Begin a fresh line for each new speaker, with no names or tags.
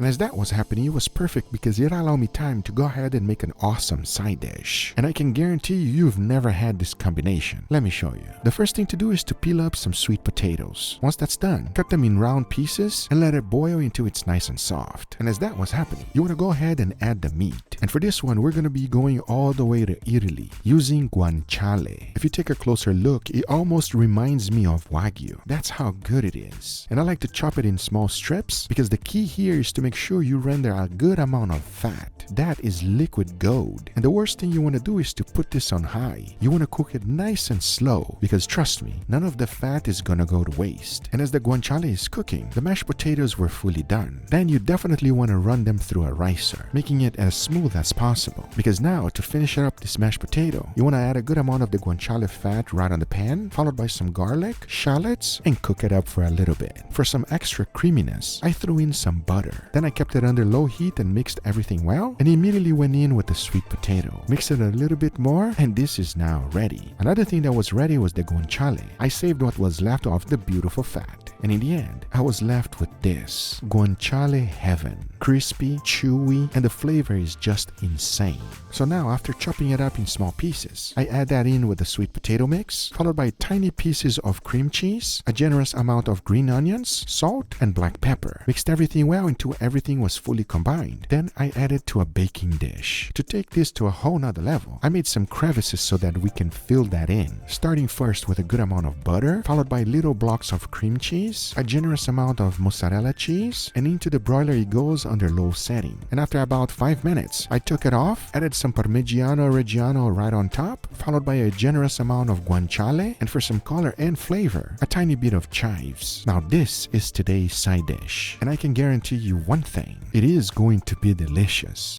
And as that was happening, it was perfect because it allowed me time to go ahead and make an awesome side dish. And I can guarantee you've never had this combination. Let me show you. The first thing to do is to peel up some sweet potatoes. Once that's done, cut them in round pieces and let it boil until it's nice and soft. And as that was happening, you want to go ahead and add the meat. And for this one, we're going to be going all the way to Italy using guanciale. If you take a closer look, it almost reminds me of Wagyu. That's how good it is. And I like to chop it in small strips because the key here is to make sure you render a good amount of fat. That is liquid gold. And the worst thing you want to do is to put this on high. You want to cook it nice and slow because trust me, none of the fat is gonna go to waste. And as the guanciale is cooking, the mashed potatoes were fully done. Then you definitely want to run them through a ricer, making it as smooth as possible. Because now, to finish up this mashed potato, you want to add a good amount of the guanciale fat right on the pan, followed by some garlic, shallots, and cook it up for a little bit. For some extra creaminess, I threw in some butter. Then I kept it under low heat and mixed everything well, and immediately went in with the sweet potato. Mix it a little bit more, and this is now ready. Another thing that was ready was the guanciale. I saved what was left of the beautiful fat. And in the end, I was left with this. Guanciale heaven. Crispy, chewy, and the flavor is just insane. So now, after chopping it up in small pieces, I add that in with the sweet potato mix, followed by tiny pieces of cream cheese, a generous amount of green onions, salt, and black pepper. Mixed everything well until everything was fully combined. Then I added to a baking dish. To take this to a whole nother level, I made some crevices so that we can fill that in. Starting first with a good amount of butter, followed by little blocks of cream cheese, a generous amount of mozzarella cheese, and into the broiler it goes under low setting. And after about 5 minutes, I took it off, added some Parmigiano Reggiano right on top, followed by a generous amount of guanciale, and for some color and flavor, a tiny bit of chives. Now this is today's side dish, and I can guarantee you one thing, it is going to be delicious.